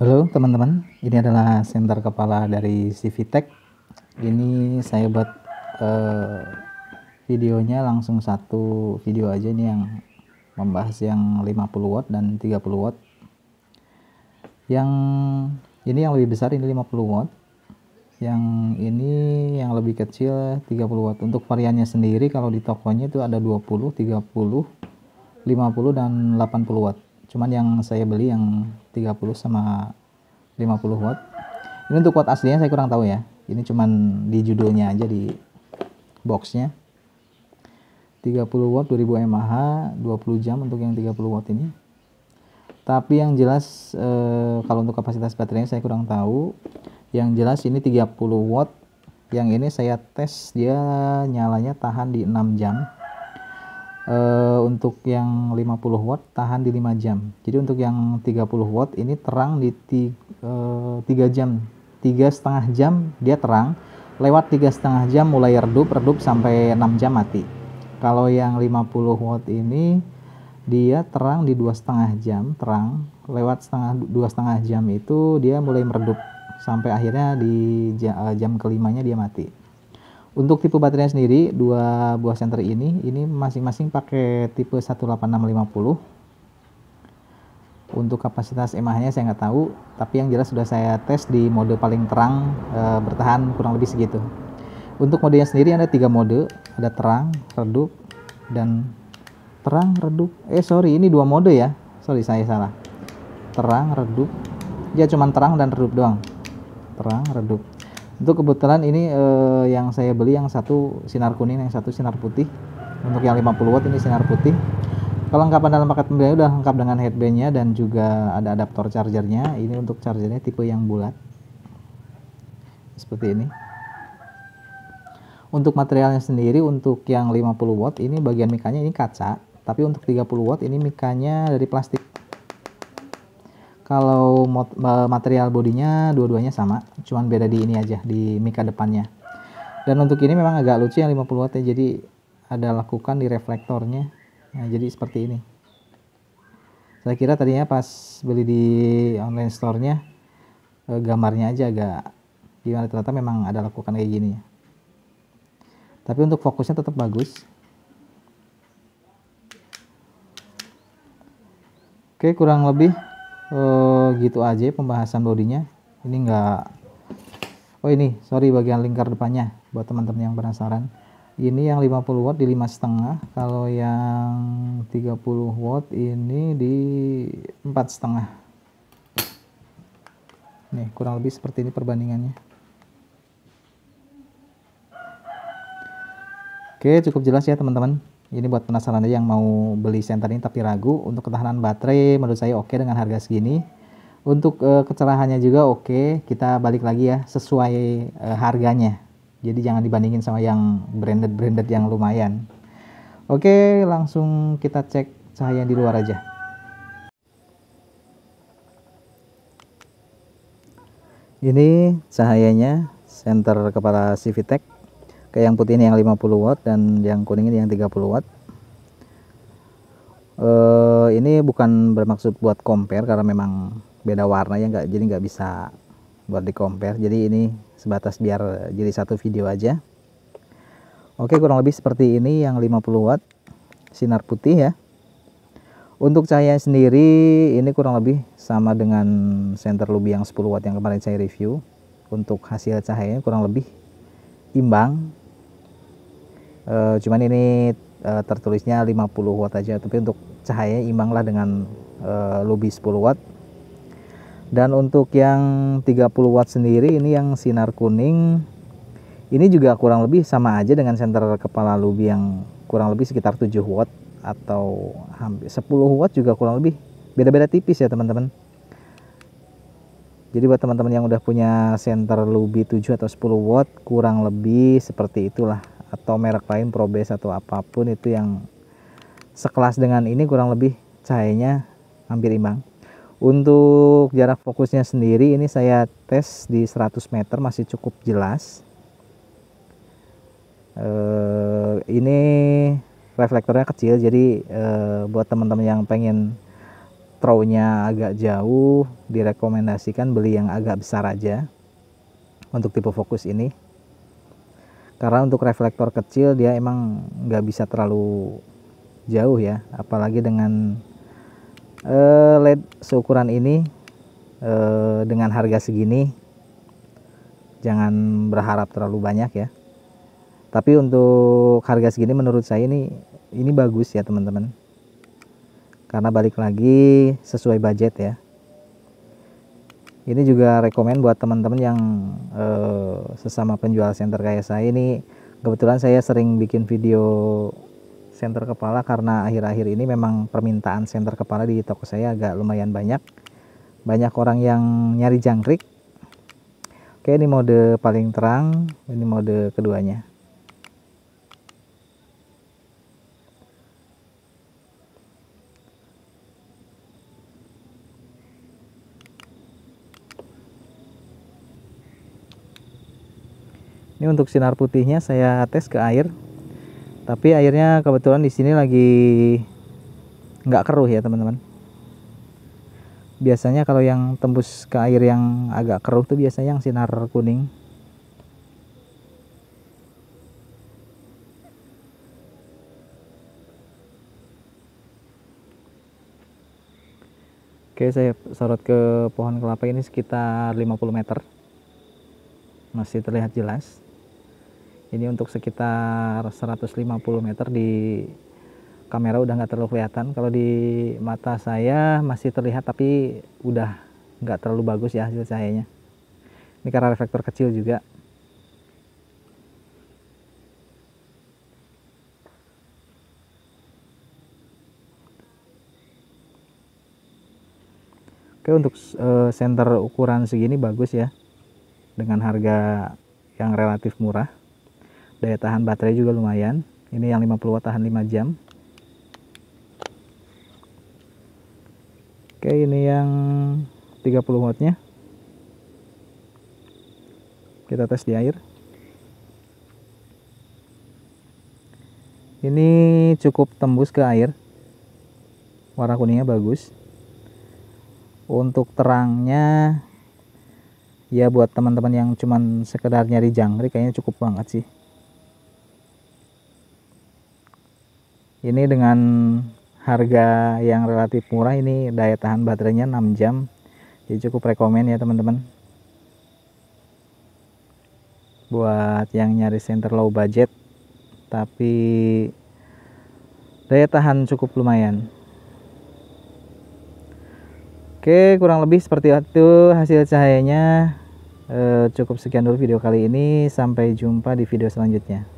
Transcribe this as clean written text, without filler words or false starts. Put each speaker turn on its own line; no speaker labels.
Halo teman-teman, ini adalah senter kepala dari CVTech. Ini saya buat videonya langsung satu video aja, ini yang membahas yang 50 watt dan 30 watt. Yang ini yang lebih besar ini 50 watt. Yang ini yang lebih kecil 30 watt. Untuk variannya sendiri kalau di tokonya itu ada 20, 30, 50 dan 80 watt. Cuman yang saya beli yang 30 sama 50 watt. Ini untuk watt aslinya saya kurang tahu ya. Ini cuman di judulnya aja, di boxnya. 30 watt 2000 mAh, 20 jam untuk yang 30 watt ini. Tapi yang jelas kalau untuk kapasitas baterainya saya kurang tahu. Yang jelas ini 30 watt. Yang ini saya tes dia nyalanya tahan di 6 jam. Untuk yang 50 watt tahan di 5 jam. Jadi untuk yang 30 watt ini terang di 3 jam, 3,5 jam dia terang, lewat 3,5 jam mulai redup sampai 6 jam mati. Kalau yang 50 watt ini dia terang di 2,5 jam terang, lewat 2,5 jam itu dia mulai meredup sampai akhirnya di jam kelimanya dia mati. Untuk tipe baterainya sendiri, dua buah senter ini masing-masing pakai tipe 18650. Untuk kapasitas mAh-nya saya nggak tahu, tapi yang jelas sudah saya tes di mode paling terang, bertahan kurang lebih segitu. Untuk modenya sendiri ada 3 mode, ada terang, redup, dan terang, redup. Sorry, ini 2 mode ya. Sorry, saya salah. Terang, redup. Ya cuman terang dan redup doang. Terang, redup. Untuk kebetulan ini yang saya beli yang satu sinar kuning, yang satu sinar putih. Untuk yang 50 watt ini sinar putih. Kelengkapan dalam paket pembeliannya udah lengkap dengan headbandnya dan juga ada adaptor chargernya. Ini untuk chargernya tipe yang bulat seperti ini. Untuk materialnya sendiri, untuk yang 50 watt ini bagian mikanya ini kaca, tapi untuk 30 watt ini mikanya dari plastik. Kalau material bodinya dua-duanya sama, cuman beda di ini aja, di mika depannya. Dan untuk ini memang agak lucu yang 50 watt ya, jadi ada lekukan di reflektornya. Nah, jadi seperti ini. Saya kira tadinya pas beli di online store-nya gambarnya aja agak gimana, ternyata memang ada lekukan kayak gini. Tapi untuk fokusnya tetap bagus. Oke, kurang lebih gitu aja pembahasan bodinya. Ini enggak, oh ini sorry, bagian lingkar depannya buat teman-teman yang penasaran. Ini yang 50 watt di 5,5, kalau yang 30 watt ini di 4,5. Nih kurang lebih seperti ini perbandingannya. Oke, cukup jelas ya teman-teman. Ini buat penasaran aja yang mau beli senter ini tapi ragu. Untuk ketahanan baterai menurut saya oke dengan harga segini. Untuk kecerahannya juga oke. Kita balik lagi ya, sesuai harganya. Jadi jangan dibandingin sama yang branded yang lumayan. Oke, langsung kita cek cahaya di luar aja. Ini cahayanya senter kepala CVTech. Kayak yang putih ini yang 50 watt dan yang kuning ini yang 30 watt. Ini bukan bermaksud buat compare karena memang beda warna ya, jadi nggak bisa buat di compare. Jadi ini sebatas biar jadi satu video aja. Oke, kurang lebih seperti ini yang 50 watt sinar putih ya. Untuk cahaya sendiri ini kurang lebih sama dengan senter Luby yang 10 watt yang kemarin saya review. Untuk hasil cahayanya kurang lebih imbang. Cuman ini tertulisnya 50 watt aja, tapi untuk cahaya imbang lah dengan Luby 10 watt. Dan untuk yang 30 watt sendiri ini yang sinar kuning ini juga kurang lebih sama aja dengan senter kepala Luby yang kurang lebih sekitar 7 watt atau hampir 10 watt, juga kurang lebih beda-beda tipis ya teman-teman. Jadi buat teman-teman yang udah punya senter Luby 7 atau 10 watt kurang lebih seperti itulah, atau merek lain Probase atau apapun itu yang sekelas dengan ini kurang lebih cahayanya hampir imbang. Untuk jarak fokusnya sendiri ini saya tes di 100 meter masih cukup jelas. Ini reflektornya kecil, jadi buat teman-teman yang pengen throw-nya agak jauh, direkomendasikan beli yang agak besar aja untuk tipe fokus ini, karena untuk reflektor kecil dia emang nggak bisa terlalu jauh ya, apalagi dengan LED seukuran ini. Dengan harga segini jangan berharap terlalu banyak ya, tapi untuk harga segini menurut saya ini bagus ya teman-teman, karena balik lagi sesuai budget ya. Ini juga rekomen buat teman-teman yang sesama penjual senter kayak saya. Ini kebetulan saya sering bikin video senter kepala, karena akhir-akhir ini memang permintaan senter kepala di toko saya agak lumayan banyak orang yang nyari jangkrik. Oke, ini mode paling terang, ini mode keduanya. Ini untuk sinar putihnya saya tes ke air, tapi airnya kebetulan di sini lagi nggak keruh ya teman-teman. Biasanya kalau yang tembus ke air yang agak keruh tuh biasanya yang sinar kuning. Oke, saya sorot ke pohon kelapa ini sekitar 50 meter. Masih terlihat jelas. Ini untuk sekitar 150 meter di kamera udah nggak terlalu kelihatan. Kalau di mata saya masih terlihat, tapi udah nggak terlalu bagus ya hasil cahayanya. Ini karena reflektor kecil juga. Oke, untuk senter ukuran segini bagus ya, dengan harga yang relatif murah. Daya tahan baterai juga lumayan. Ini yang 50 watt tahan 5 jam. Oke, ini yang 30 wattnya. Kita tes di air. Ini cukup tembus ke air. Warna kuningnya bagus. Untuk terangnya ya buat teman-teman yang cuman sekedar nyari jangkrik kayaknya cukup banget sih. Ini dengan harga yang relatif murah, ini daya tahan baterainya 6 jam. Jadi cukup rekomen ya teman-teman. Buat yang nyari senter low budget tapi daya tahan cukup lumayan. Oke, kurang lebih seperti itu hasil cahayanya. Cukup sekian dulu video kali ini. Sampai jumpa di video selanjutnya.